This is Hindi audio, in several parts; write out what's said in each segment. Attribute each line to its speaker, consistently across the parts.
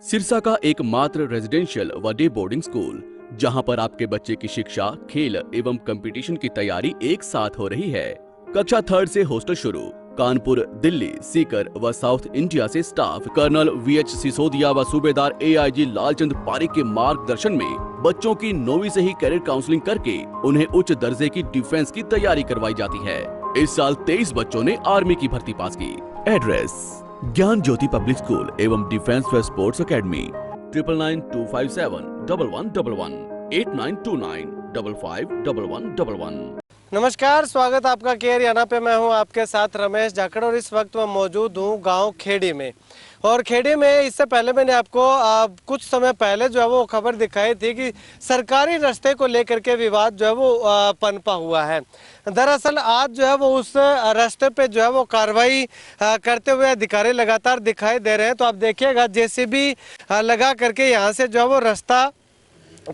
Speaker 1: सिरसा का एकमात्र रेजिडेंशियल व डे बोर्डिंग स्कूल, जहां पर आपके बच्चे की शिक्षा, खेल एवं कंपटीशन की तैयारी एक साथ हो रही है। कक्षा 3 से हॉस्टल शुरू। कानपुर, दिल्ली, सीकर व साउथ इंडिया से स्टाफ कर्नल VH सिसोदिया व सूबेदार AIG लालचंद पारिक के मार्गदर्शन में बच्चों की 9वीं से ही कैरियर काउंसलिंग करके उन्हें उच्च दर्जे की डिफेंस की तैयारी करवाई जाती है। इस साल 23 बच्चों ने आर्मी की भर्ती पास की। एड्रेस: ज्ञान ज्योति पब्लिक स्कूल एवं डिफेंस व स्पोर्ट्स अकेडमी। 9992571111 8929551111।
Speaker 2: नमस्कार, स्वागत आपका केयर याना पे। मैं हूं आपके साथ रमेश जाखड़ और इस वक्त मैं मौजूद हूं गांव खेड़ी में। और खेड़ी में इससे पहले मैंने आपको कुछ समय पहले जो है वो खबर दिखाई थी कि सरकारी रास्ते को लेकर के विवाद जो है वो पनपा हुआ है। दरअसल आज जो है वो उस रास्ते पे जो है वो कार्रवाई करते हुए अधिकारी लगातार दिखाई दे रहे हैं। तो आप देखिएगा JCB लगा करके यहाँ से जो है वो रास्ता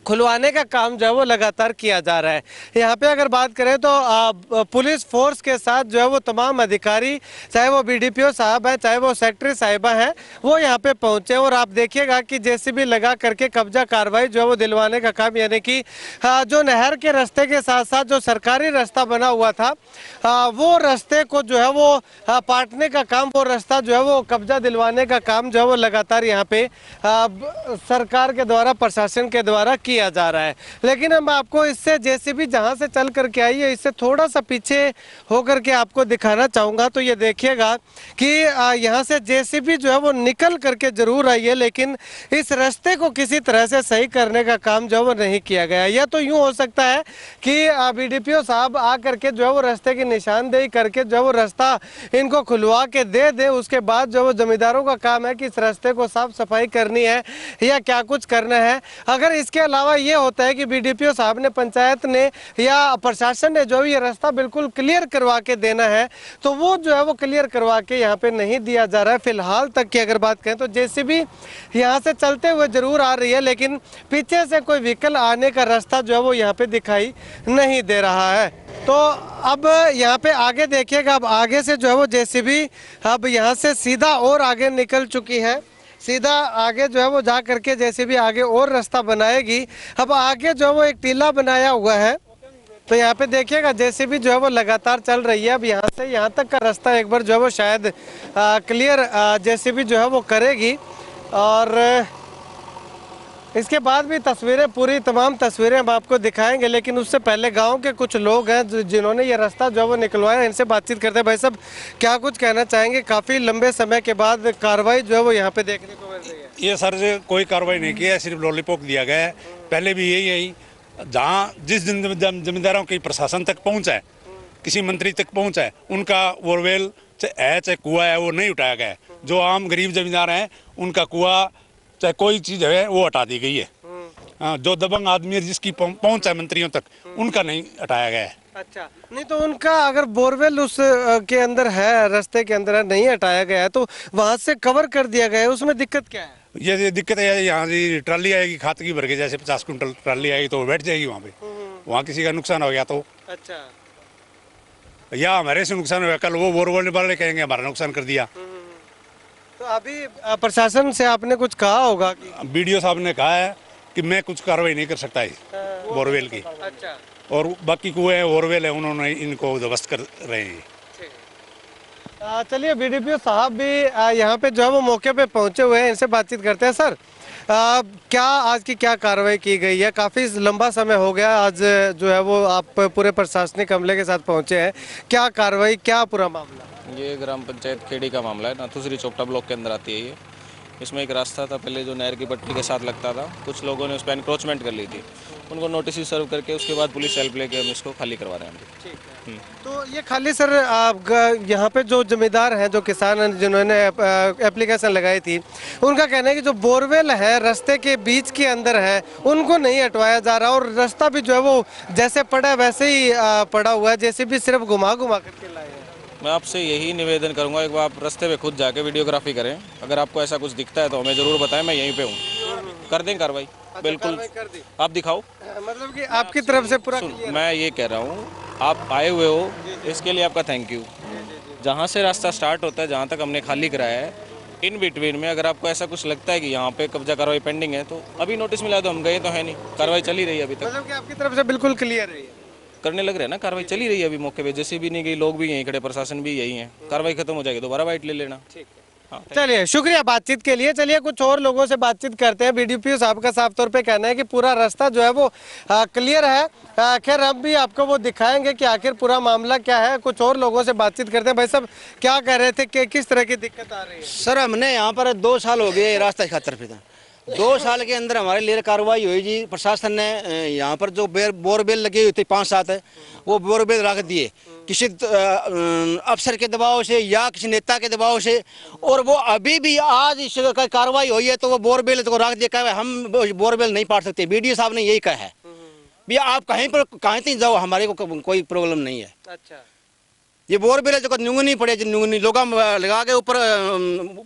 Speaker 2: खुलवाने का काम जो है वो लगातार किया जा रहा है। यहाँ पे अगर बात करें तो पुलिस फोर्स के साथ जो है वो तमाम अधिकारी, चाहे वो BDPO साहब हैं, चाहे वो सेक्रेटरी साहिबा हैं, वो यहाँ पे पहुँचे। और आप देखिएगा कि JCB लगा करके कब्जा कार्रवाई जो है वो दिलवाने का काम, यानी कि जो नहर के रास्ते के साथ साथ जो सरकारी रास्ता बना हुआ था वो रास्ते को जो है वो पाटने का काम, वो रास्ता जो है वो कब्जा दिलवाने का काम जो है वो लगातार यहाँ पे सरकार के द्वारा, प्रशासन के द्वारा किया जा रहा है। लेकिन हम आपको इससे JCB जहां से चल करके आई है, इससे थोड़ा सा पीछे होकर के आपको दिखाना चाहूँगा। तो ये देखिएगा कि यहाँ से JCB जो है वो निकल करके जरूर आई है, लेकिन इस रास्ते को किसी तरह से सही करने का काम जो है वो नहीं किया गया। या तो यूँ हो सकता है कि BDPO साहब आ करके जो है वो रास्ते की निशानदेही करके जो है वो रास्ता इनको खुलवा के दे दे, उसके बाद जो है वो जमींदारों का काम है कि इस रास्ते को साफ सफाई करनी है या क्या कुछ करना है। अगर इसके अलावा ये होता है कि BDPO साहब ने, पंचायत ने या प्रशासन ने जो ये रास्ता बिल्कुल क्लियर करवा के देना है, तो वो जो है वो क्लियर करवा के यहाँ पे नहीं दिया जा रहा है। फिलहाल तक की अगर बात करें तो JCB यहाँ से चलते हुए जरूर आ रही है, लेकिन पीछे से कोई व्हीकल आने का रास्ता जो है वो यहाँ पे दिखाई नहीं दे रहा है। तो अब यहाँ पे आगे देखिएगा, अब आगे से जो है वो JCB अब यहाँ से सीधा और आगे निकल चुकी है। सीधा आगे जो है वो जा करके JCB आगे और रास्ता बनाएगी। अब आगे जो है वो एक टीला बनाया हुआ है, तो यहाँ पे देखिएगा JCB जो है वो लगातार चल रही है। अब यहाँ से यहाँ तक का रास्ता एक बार जो है वो शायद क्लियर JCB जो है वो करेगी। और इसके बाद भी तस्वीरें, पूरी तमाम तस्वीरें हम आपको दिखाएंगे, लेकिन उससे पहले गांव के कुछ लोग हैं जिन्होंने ये रास्ता जो है वो निकलवाया, इनसे बातचीत करते हैं। भाई साहब, क्या कुछ कहना चाहेंगे? काफ़ी लंबे समय के बाद कार्रवाई जो है वो यहाँ पे देखने को मिल रही है।
Speaker 3: ये सर कोई कार्रवाई नहीं की है, सिर्फ लॉलीपॉप दिया गया है। पहले भी यही जहाँ जिस जमींदारों की प्रशासन तक पहुँच है, किसी मंत्री तक पहुँच है, उनका बोरवेल है चाहे कुआ है वो नहीं उठाया गया है। जो आम गरीब जमींदार हैं उनका कुआ चाहे कोई चीज़ है वो हटा दी गई है। जो दबंग आदमी है जिसकी पहुंच है मंत्रियों तक, उनका नहीं हटाया गया है।
Speaker 2: अच्छा, नहीं तो उनका अगर बोरवेल उस के अंदर है, रास्ते के अंदर है, नहीं हटाया गया है, तो वहां से कवर कर दिया गया है, उसमें दिक्कत क्या है? ये
Speaker 3: दिक्कत है, यहाँ से ट्राली आएगी खाद की भर के, जैसे 50 क्विंटल ट्राली आएगी तो बैठ जाएगी वहाँ पे। वहाँ किसी का नुकसान हो गया तो
Speaker 2: अच्छा,
Speaker 3: या हमारे से नुकसान हो गया, कल वो बोरवेल वाले कहेंगे हमारा नुकसान कर दिया।
Speaker 2: तो अभी प्रशासन से आपने कुछ कहा होगा कि?
Speaker 3: BDO साहब ने कहा है कि मैं कुछ कार्रवाई नहीं कर सकता है बोरवेल की।
Speaker 2: अच्छा,
Speaker 3: और बाकी कुएं हैं, बोरवेल है, उन्होंने इनको ध्वस्त कर रहे हैं।
Speaker 2: चलिए, BDPO साहब भी यहाँ पे जो है वो मौके पे पहुँचे हुए हैं, इनसे बातचीत करते हैं। सर, क्या आज की क्या कार्रवाई की गई है? काफ़ी लंबा समय हो गया, आज जो है वो आप पूरे प्रशासनिक अमले के साथ पहुँचे हैं। क्या कार्रवाई, क्या पूरा मामला?
Speaker 4: ये ग्राम पंचायत खेड़ी का मामला है, नाथुश्री चोपटा ब्लॉक के अंदर आती है ये। इसमें एक रास्ता था पहले जो नहर की पट्टी के साथ लगता था, कुछ लोगों ने उस पर एनक्रोचमेंट कर ली थी, उनको नोटिस सर्व करके उसके बाद पुलिस हेल्प लेके हम इसको खाली करवा रहे हैं।
Speaker 2: ठीक है। तो ये खाली सर, आप यहाँ पे जो जमींदार हैं, जो किसान हैं, जिन्होंने एप्लीकेशन लगाई थी, उनका कहना है कि जो बोरवेल है रास्ते के बीच के अंदर है, उनको नहीं हटवाया जा रहा, और रास्ता भी जो है वो जैसे पड़ा है वैसे ही पड़ा हुआ है, जैसे भी सिर्फ घुमा घुमा करके लाए हैं।
Speaker 4: मैं आपसे यही निवेदन करूंगा, एक बार आप रास्ते पे खुद जाके वीडियोग्राफी करें, अगर आपको ऐसा कुछ दिखता है तो हमें ज़रूर बताएं, मैं यहीं पे हूँ, कर दें कार्रवाई। बिल्कुल, आप दिखाओ,
Speaker 2: मतलब कि आपकी तरफ से पूरा।
Speaker 4: मैं ये कह रहा हूँ, आप आए हुए हो, इसके लिए आपका थैंक यू। जहाँ से रास्ता स्टार्ट होता है, जहाँ तक हमने खाली कराया है, इन बिटवीन में अगर आपको ऐसा कुछ लगता है कि यहाँ पे कब्जा कार्रवाई पेंडिंग है तो अभी नोटिस मिला दो, हम गए तो है नहीं, कार्रवाई चल ही रही है अभी तक।
Speaker 2: मतलब कि आपकी तरफ से बिल्कुल क्लियर है ये?
Speaker 4: करने लग रहे हैं ना, कार्रवाई चल ही रही है अभी मौके पे, जैसे भी नहीं गई, लोग भी यहीं खड़े, प्रशासन भी यही है, कार्रवाई खत्म हो जाएगी दोबारा वाइट ले लेना।
Speaker 2: ठीक है।
Speaker 4: हाँ,
Speaker 2: चलिए शुक्रिया बातचीत के लिए। चलिए कुछ और लोगों से बातचीत करते हैं। बीडीपीओ साहब का साफ तौर पे कहना है कि पूरा रास्ता जो है वो क्लियर है। खैर हम भी आपको वो दिखाएंगे कि आखिर पूरा मामला क्या है। कुछ और लोगों से बातचीत करते हैं। भाई साहब क्या कह रहे थे कि किस तरह की दिक्कत आ रही है?
Speaker 5: सर हमने यहाँ पर 2 साल हो गए रास्ता खातर फिर 2 साल के अंदर हमारे लिए कार्रवाई हुई जी। प्रशासन ने यहाँ पर जो बोरवेल लगी हुई थी 5-7 है, वो बोरवेल रख दिए किसी अफसर के दबाव से या किसी नेता के दबाव से, और वो अभी भी आज इस कार्रवाई हुई है तो वो बोरवेल को रख दिया। कहा हम बोरवेल नहीं पाट सकते, बीडीओ साहब ने यही कहा है भैया आप कहीं पर कहीं जाओ, हमारे को कोई प्रॉब्लम नहीं है।
Speaker 2: अच्छा,
Speaker 5: ये बोरवेल जो नुंगनी पड़े जो नुंगनी लोग लगा के ऊपर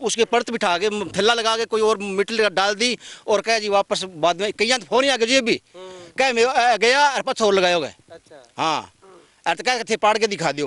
Speaker 5: उसके परत बिठा के थैला लगा के कोई और मिट्टी डाल दी और कहे जी वापस बाद में कहीं तो फोन ही आ गया जी अभी कह गया और पछ और लगाओगे।
Speaker 2: अच्छा,
Speaker 5: हाँ अर्थ कह थे पाड़ के दिखा दियो,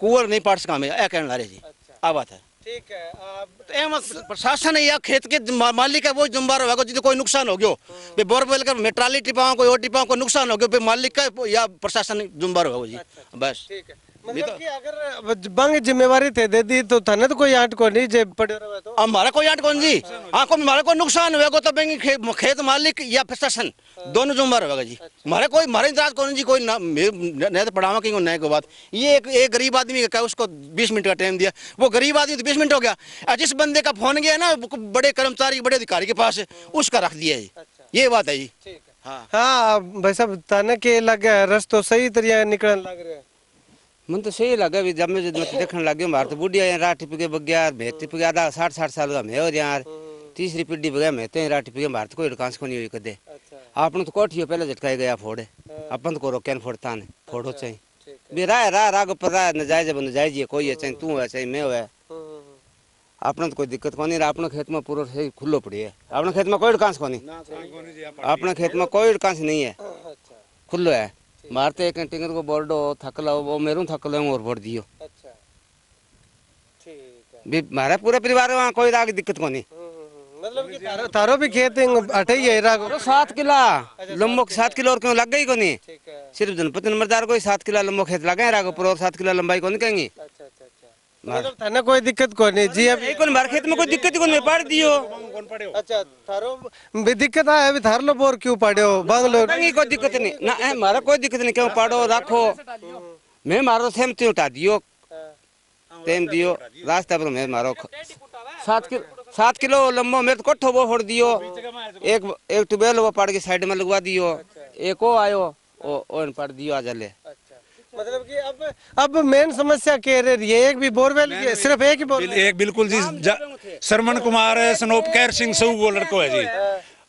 Speaker 5: कुंवर नहीं पाड़ सका मैं ए कहने ला जी। आ बात है,
Speaker 2: ठीक है।
Speaker 5: प्रशासन या खेत के मालिक है वो जिम्मेदार होगा जिसे कोई नुकसान हो गयो, बोरवेल का मैं ट्राली टिपाऊं कोई और टिपाऊं कोई नुकसान हो गयो, मालिक का या प्रशासन जिम्मेदार होगा जी। बस
Speaker 2: ठीक है, मतलब कि अगर बंग जिम्मेवारी थे दे दी तो थाने तो कोई आंट को नहीं जे पड़े रहे तो
Speaker 5: हमारा कोई आंट कौन जी। हाँ को हमारा कोई नुकसान हुआ तो बैंक खेत मालिक या प्रशासन दोनों जिम्मेदार होगा जी। हमारे कोई हमारे इंतजार कौन जी, कोई नहीं तो पढ़ावा कहीं नए को बात। ये एक गरीब आदमी का उसको 20 मिनट का टाइम दिया, वो गरीब आदमी तो 20 मिनट हो गया। जिस बंदे का फोन गया ना बड़े कर्मचारी बड़े अधिकारी के पास उसका रख दिया जी। ये बात है जी।
Speaker 2: हाँ भाई साहब थाने के लगे रस तो सही तरह निकलने लग रहे हैं।
Speaker 6: मन तो सही लगा भी जब मैं देखने लग गया बाहर तो बुढ़िया राह टिप के बग्या भेज टिप गया 60 साल का मैं और यार तीसरी पीढ़ी बगैर मैं तो राह टिप के बाहर तो कोई कांस को नहीं हुई कदे। आपने तो कोठी पहले झटकाए गया फोड़े अपन तो को रोके फोड़ता ने फोड़ो चाहिए भी राह को पता नजायज नजायज कोई है चाहे तू है चाहे मैं है, अपने तो कोई दिक्कत को नहीं। अपने खेत में पूरा सही खुल्लो पड़ी है, अपने खेत में कोई कांस को नहीं, अपने खेत में कोई कांस नहीं है, खुल्लो है। मारते एक टिंगर को बोर्डो थक लो वो मेरू थक लो और वोट दियो।
Speaker 2: अच्छा, ठीक है।
Speaker 6: भी हमारा पूरा परिवार वहाँ कोई राग दिक्कत को नहीं।
Speaker 2: मतलब कि तारो भी खेत अठे ही है रागो
Speaker 6: 7 किला लंबो 7 किलो और क्यों लग गई को नहीं।
Speaker 2: ठीक है।
Speaker 6: सिर्फ जनपति नंबरदार को 7 किला लंबो खेत लगे रागो पर और 7 किला लंबाई को नहीं कहेंगी।
Speaker 2: अच्छा, मतलब थाने कोई दिक्कत को नहीं जी। अब
Speaker 6: एक हमारे खेत में कोई दिक्कत ही को नहीं पाड़ दियो।
Speaker 2: अच्छा थारो भी दिक्कत है अभी थार लो बोर क्यों पाड़ो बांग लो
Speaker 6: कोई दिक्कत नहीं ना हमारा कोई दिक्कत नहीं, क्यों पाड़ो राखो मैं मारो सेम त्यों उठा दियो तेम दियो रास्ता पर मैं मारो 7 किलो लंबो मेरे तो कोठो वो फोड़ दियो, एक ट्यूबवेल वो पाड़ के साइड में लगवा दियो, एक वो आयो और पाड़ दियो आ जले।
Speaker 2: मतलब कि अब मेन समस्या क्या रही है? एक भी बोरवेल सिर्फ एक ही बोरवेल
Speaker 3: एक बिल्कुल जी सरमन कुमार सनोप कैर सिंह सऊ वो लड़को है जी,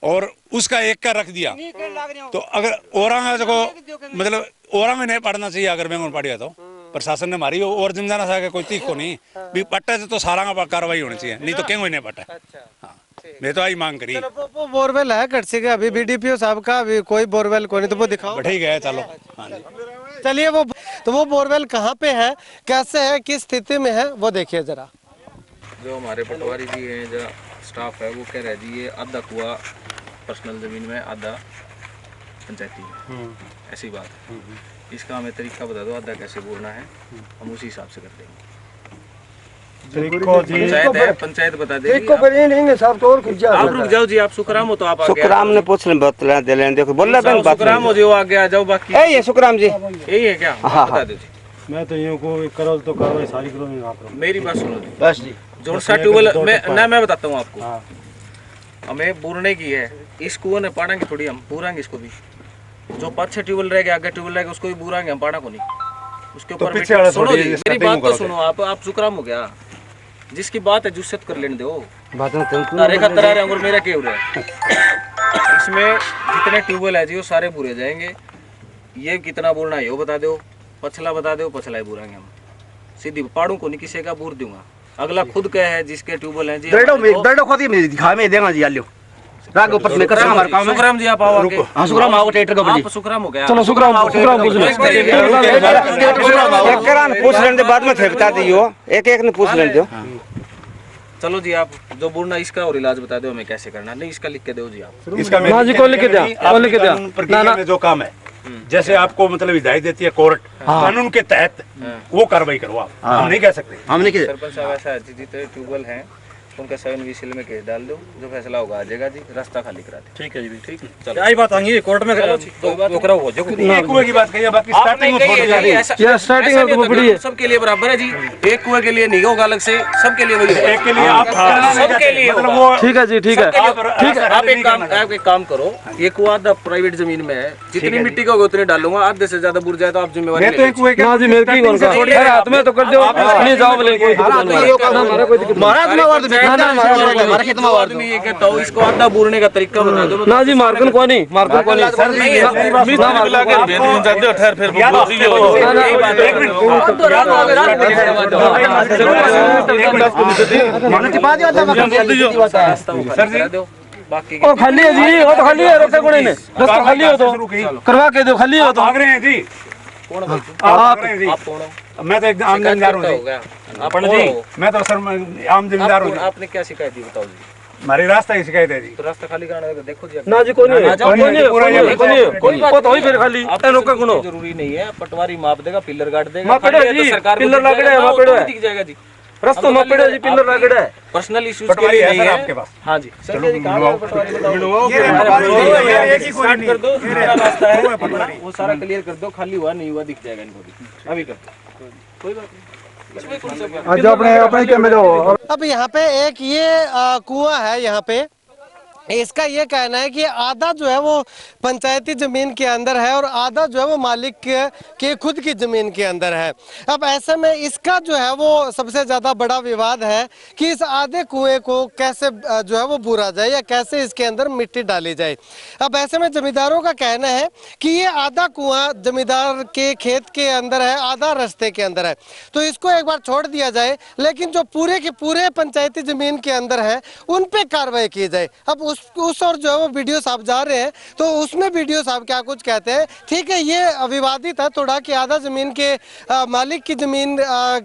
Speaker 3: और उसका एक का रख दिया तो अगर औरंग को मतलब औरंग नहीं पढ़ना चाहिए। अगर मैं पढ़िया तो प्रशासन ने मारी और जिम्मेदार सा कोई तीख को नहीं भी पट्टे तो सारा का कार्रवाई होनी चाहिए, नहीं तो क्यों नहीं पट्टा। हाँ मैं तो आई मांग करी।
Speaker 2: वो बोरवेल है कटसी का अभी बीडीपीओ साहब का अभी कोई बोरवेल को नहीं तो वो दिखाओ
Speaker 3: बैठे ही गए चलो। हाँ जी
Speaker 2: चलिए वो बोरवेल कहाँ पे है कैसे है किस स्थिति में है वो देखिए जरा।
Speaker 4: जो हमारे पटवारी जी हैं जो स्टाफ है वो कह रहे जी ये आधा कुआ पर्सनल ज़मीन में आधा पंचायती है, ऐसी बात है। इसका हमें तरीका बता दो आधा कैसे बोलना है, हम उसी हिसाब से कर देंगे। पंचायत बता देगी आप रुक जाओ जी, आप सुखराम हो तो आप
Speaker 6: सुखराम ने पूछ ले दे लें देखो बोल रहा बात
Speaker 4: सुखराम हो जो आगे आ जाओ बाकी
Speaker 6: ये सुखराम जी
Speaker 4: यही है क्या?
Speaker 6: हाँ,
Speaker 4: बता दो जी।
Speaker 7: मैं तो यूं को करो तो कार्रवाई सारी करो नहीं आप
Speaker 4: मेरी बात सुनो जी,
Speaker 5: बस जी
Speaker 4: जो सा ट्यूबवेल मैं बताता हूँ आपको, हमें बोरने की है इस कुएं ने पाड़ेंगे थोड़ी, हम पूरांगे इसको भी। जो 5-6 ट्यूबवेल रह गया आगे ट्यूबवेल रह गया उसको भी पूरांगे हम, पाड़ा को नहीं उसके ऊपर। सुनो जी मेरी बात तो सुनो, आप सुखराम हो गया जिसकी बात है जुस्सत कर लेने दो तारे का तरा रहे और मेरा क्यों रहे। इसमें जितने ट्यूबवेल है जी वो सारे पूरे जाएंगे। ये कितना बोलना है वो बता दो, पछला बता दो, पछला ही बुराएंगे हम। सीधी पाड़ू को नहीं किसी का बूर दूंगा, अगला खुद कह है जिसके ट्यूबवेल है जी
Speaker 5: दर्डो खोदी में दिखा में देगा जी आलियो राग ऊपर में कर हमारा काम।
Speaker 4: सुखराम जी आप आओ आगे।
Speaker 5: हां सुखराम आओ ट्रैक्टर का बड़ी
Speaker 4: आप सुखराम हो गया।
Speaker 5: चलो सुखराम पूछ लो
Speaker 6: एक करान पूछ लेने बाद में थे बता दियो एक ने पूछ लेने दो।
Speaker 4: चलो जी आप जो बोलना इसका और इलाज बता दो हमें कैसे करना। नहीं इसका लिख के दो जी आप।
Speaker 3: इसका
Speaker 7: ना जी को लिख के दिया, को लिख के दिया।
Speaker 3: प्रक्रिया में जो काम है जैसे आपको मतलब हिदायत देती है कोर्ट कानून के तहत वो कार्रवाई करो आप। हम नहीं कह सकते।
Speaker 5: हम नहीं
Speaker 4: सरपंच साहब ऐसा है जितने ट्यूबवेल हैं उनका 7 विजिल में केस डाल दो, जो फैसला होगा आ जाएगा जी, रास्ता खाली करा दे।
Speaker 7: ठीक है जी,
Speaker 4: ठीक है चलो
Speaker 7: क्या बात आएंगी कोर्ट में वो कराओ हो जो
Speaker 3: एक कुएं की बात कही, बाकी स्टार्टिंग में छोड़ दिया।
Speaker 7: ये स्टार्टिंग में तो बड़ी है,
Speaker 4: सबके लिए बराबर है जी। एक कुएं के लिए नहीं होगा अलग से, सबके लिए वही होगा।
Speaker 3: एक के लिए आप
Speaker 4: सबके लिए
Speaker 3: मतलब
Speaker 4: होगा।
Speaker 3: वो
Speaker 7: ठीक है जी, ठीक है
Speaker 4: ठीक है। आप एक काम करो, ये कुआं आधा प्राइवेट जमीन में है, जितनी मिट्टी का होगा उतनी डालूंगा, आधे से ज्यादा बुर जाए तो आप जिम्मेवारी
Speaker 3: मैं तो एक कुएं
Speaker 7: ना जी मेरे की कौन सा अरे हाथ में तो कर दो, नहीं जाओ बोले कोई हमारा कोई दिक्कत
Speaker 4: हमारा खेत में वार नहीं है कहता हूं, इसको आधा बुरने का तरीका बता दो
Speaker 7: ना जी मार्कन को नहीं, मार्कन को नहीं सर नहीं मिला के भेज दूं जाते हो ठहर फिर
Speaker 4: बाकी
Speaker 7: ओ खाली है जी, वो तो खाली है, रोके कोने ने रास्ता खाली हो तो करवा के दो, खाली हो तो
Speaker 3: भाग रहे हैं जी।
Speaker 4: कौन भाई
Speaker 3: आप
Speaker 4: आप कौन हो?
Speaker 3: मैं तो एकदम आम जमींदार हूँ जी।
Speaker 4: आप
Speaker 3: जी मैं तो सर आम जमींदार हूँ।
Speaker 4: आपने क्या शिकायत दी बताओ जी।
Speaker 3: हमारी रास्ता की शिकायत है जी।
Speaker 4: तो रास्ता खाली कराने का देखो जी।
Speaker 7: ना जी कोई नहीं कोई बात नहीं फिर खाली रोके कोनो
Speaker 4: जरूरी नहीं है, पटवारी माप देगा, पिलर गाड़ देगा,
Speaker 7: माप पेड़ो जी, पिलर लागड़े है, माप पेड़ो है,
Speaker 4: दिख जाएगा जी।
Speaker 7: रास्ता माप पेड़ो जी, पिलर लागड़े है।
Speaker 4: पर्सनल इश्यूज
Speaker 3: पटवारी है सर आपके पास?
Speaker 4: हाँ जी चलो जी, कहाँ है पटवारी बताओ।
Speaker 3: एक ही कोई
Speaker 4: स्टार्ट कर दो, मेरा रास्ता है वो सारा क्लियर कर दो, खाली हुआ नहीं हुआ दिख जाएगा इनको भी, अभी कर दो कोई बात नहीं। इसमें कौन सा
Speaker 7: आज अपने कैमरे दो।
Speaker 2: अब यहाँ पे एक ये कुआं है, यहाँ पे इसका ये कहना है कि आधा जो है वो पंचायती जमीन के अंदर है और आधा जो है वो मालिक के खुद की जमीन के अंदर है। अब ऐसे में इसका जो है वो सबसे ज्यादा बड़ा विवाद है कि इस आधे कुएं को कैसे जो है वो बूरा जाए या कैसे इसके अंदर मिट्टी डाली जाए। अब ऐसे में जमींदारों का कहना है कि ये आधा कुआं जमींदार के खेत के अंदर है, आधा रास्ते के अंदर है, तो इसको एक बार छोड़ दिया जाए, लेकिन जो पूरे के पूरे पंचायती जमीन के अंदर है उन पे कार्रवाई की जाए। अब उस और जो है वो वीडियो साहब जा रहे हैं तो उसमें वीडियो साहब क्या कुछ कहते हैं। ठीक है, ये विवादित है थोड़ा कि आधा जमीन के मालिक की जमीन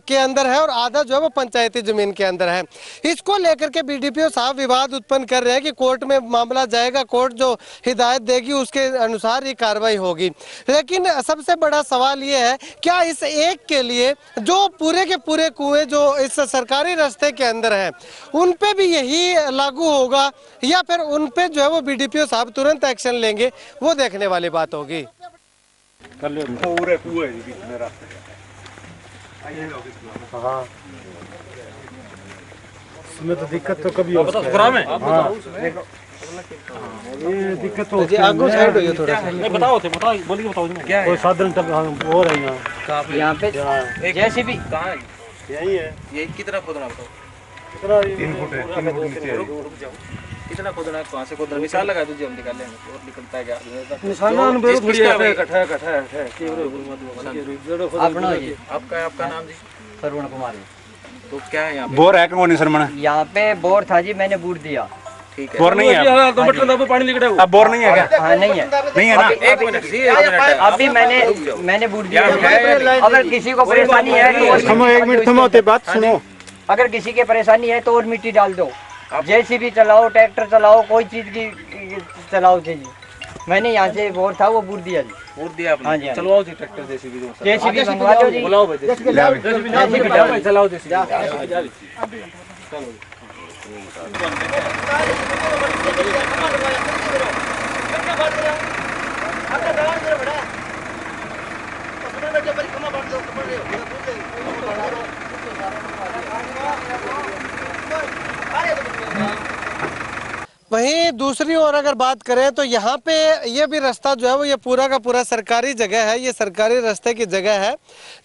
Speaker 2: के अंदर है और आधा जो है वो पंचायती जमीन के अंदर है। इसको लेकर के बीडीपीओ साहब विवाद उत्पन्न कर रहे हैं कि कोर्ट में मामला जाएगा, कोर्ट जो हिदायत देगी उसके अनुसार ही कार्रवाई होगी। लेकिन सबसे बड़ा सवाल ये है, क्या इस एक के लिए जो पूरे के पूरे कुएं जो इस सरकारी रास्ते के अंदर है उन पे भी यही लागू होगा या फिर उन पे जो है वो बीडीपीओ साहब तुरंत एक्शन लेंगे, वो देखने वाली बात होगी।
Speaker 3: पूरे कुएं जी मेरा
Speaker 7: हाँ इसमें तो दिक्कत तो कभी हो सकता है। ये दिक्कत तो
Speaker 2: जी आगू साइड होइए थोड़ा सा।
Speaker 7: नहीं बताओ थे, बताओ बोलिए, बताओ जी क्या कोई साधन हो रहा है
Speaker 4: यहाँ पे जैसे भी कहाँ है
Speaker 7: यही है।
Speaker 4: ये कितना खोदना बताओ।
Speaker 3: 3 फुट है, 3 फुट नीचे है।
Speaker 4: कितना खोदना है, कहाँ से खोदना, निशान लगा दीजिए हम निकाल लेंगे और निकलता है क्या
Speaker 7: निशान पे थोड़ी ऐसे इकट्ठा है
Speaker 4: आपका नाम जी?
Speaker 8: श्रवण कुमार।
Speaker 4: तो क्या है यहाँ पे?
Speaker 3: बोर है कौन शर्मा?
Speaker 8: यहाँ पे बोर था जी, मैंने बूट दिया।
Speaker 4: ठीक है,
Speaker 3: बोर नहीं है
Speaker 7: तो बटन दबो पानी निकले।
Speaker 3: अब बोर नहीं है क्या?
Speaker 8: हाँ नहीं है,
Speaker 3: नहीं है ना?
Speaker 4: एक मिनट जी, एक मिनट।
Speaker 8: अभी मैंने बूट दिया। अगर किसी को परेशानी है तो
Speaker 7: थमो, एक मिनट थमो, बात सुनो।
Speaker 8: अगर किसी के परेशानी है तो और मिट्टी डाल दो, जेसीबी चलाओ, ट्रैक्टर चलाओ, कोई चीज की चलाओ जी। मैंने यहाँ से बोर था वो बूट दिया जी।
Speaker 4: बूट दिया आपने?
Speaker 8: हाँ जी, हाँ।
Speaker 4: चलवाओ जी ट्रैक्टर जेसीबी
Speaker 8: मंगवा दो जी।
Speaker 4: बुलाओ भाई जेसीबी चलाओ जेसीबी।
Speaker 2: वहीं दूसरी ओर अगर बात करें तो यहाँ पे ये भी रास्ता जो है वो ये पूरा का पूरा सरकारी जगह है, ये सरकारी रास्ते की जगह है।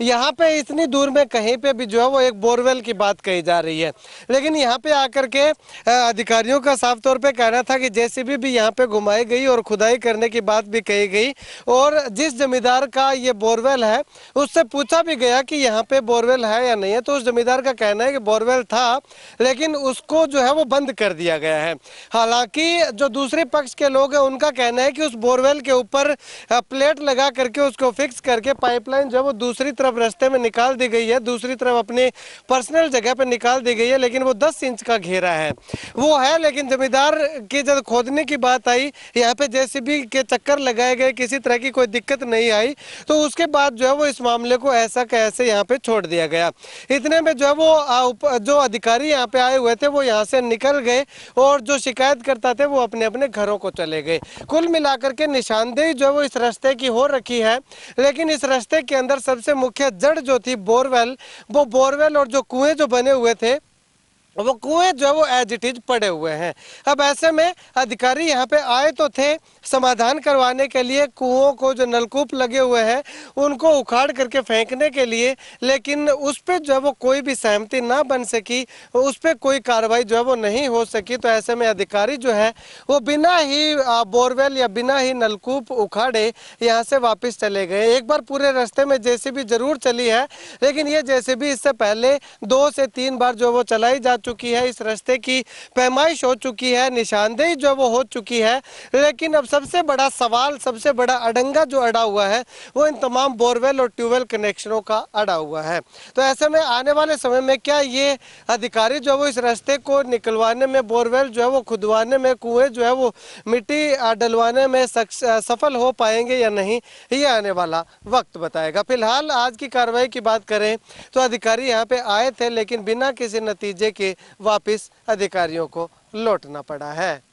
Speaker 2: यहाँ पे इतनी दूर में कहीं पे भी जो है वो एक बोरवेल की बात कही जा रही है, लेकिन यहाँ पे आकर के अधिकारियों का साफ तौर पे कहना था कि जेसीबी भी यहाँ पे घुमाई गई और खुदाई करने की बात भी कही गई और जिस जमींदार का ये बोरवेल है उससे पूछा भी गया कि यहाँ पे बोरवेल है या नहीं है, तो उस जमींदार का कहना है कि बोरवेल था लेकिन उसको जो है वो बंद कर दिया गया है। हालांकि हालांकि जो दूसरे पक्ष के लोग हैं उनका कहना है कि उस बोरवेल के ऊपर प्लेट लगा करके उसको फिक्स करके पाइपलाइन जो वो दूसरी तरफ रास्ते में निकाल दी गई है, दूसरी तरफ अपनी पर्सनल जगह पे निकाल दी गई है, लेकिन वो 10 इंच का घेरा है वो है। लेकिन जमींदार की जब खोदने की बात आई, यहाँ पे जेसीबी के चक्कर लगाए गए, किसी तरह की कोई दिक्कत नहीं आई, तो उसके बाद जो है वो इस मामले को ऐसा कैसे यहाँ पे छोड़ दिया गया। इतने में जो है वो जो अधिकारी यहाँ पे आए हुए थे वो यहाँ से निकल गए और जो शिकायत करता थे वो अपने अपने घरों को चले गए। कुल मिलाकर के निशानदेही जो है वो इस रास्ते की हो रखी है, लेकिन इस रास्ते के अंदर सबसे मुख्य जड़ जो थी बोरवेल, वो बोरवेल और जो कुएं जो बने हुए थे वो कुएं जो है वो एज इट इज पड़े हुए हैं। अब ऐसे में अधिकारी यहाँ पे आए तो थे समाधान करवाने के लिए, कुओं को जो नलकूप लगे हुए हैं उनको उखाड़ करके फेंकने के लिए, लेकिन उस पर जो है वो कोई भी सहमति ना बन सकी, उस पर कोई कार्रवाई जो है वो नहीं हो सकी। तो ऐसे में अधिकारी जो है वो बिना ही बोरवेल या बिना ही नलकूप उखाड़े यहाँ से वापस चले गए। एक बार पूरे रास्ते में जेसीबी जरूर चली है, लेकिन ये जेसीबी इससे पहले 2 से 3 बार जो वो चलाई जा चुकी है, इस रास्ते की पैमाइश हो चुकी है, निशानदेही जो वो हो चुकी है। लेकिन अब सबसे बड़ा सवाल, सबसे बड़ा अड़ंगा जो अड़ा हुआ है वो इन तमाम बोरवेल और ट्यूबवेल कनेक्शनों का अड़ा हुआ है। तो ऐसे में आने वाले समय में क्या ये अधिकारी जो वो इस रास्ते को निकलवाने में, बोरवेल जो है वो खुदवाने में, कुएं जो है वो मिट्टी डलवाने में सफल हो पाएंगे या नहीं, ये आने वाला वक्त बताएगा। फिलहाल आज की कार्रवाई की बात करें तो अधिकारी यहाँ पे आए थे, लेकिन बिना किसी नतीजे के वापिस अधिकारियों को लौटना पड़ा है।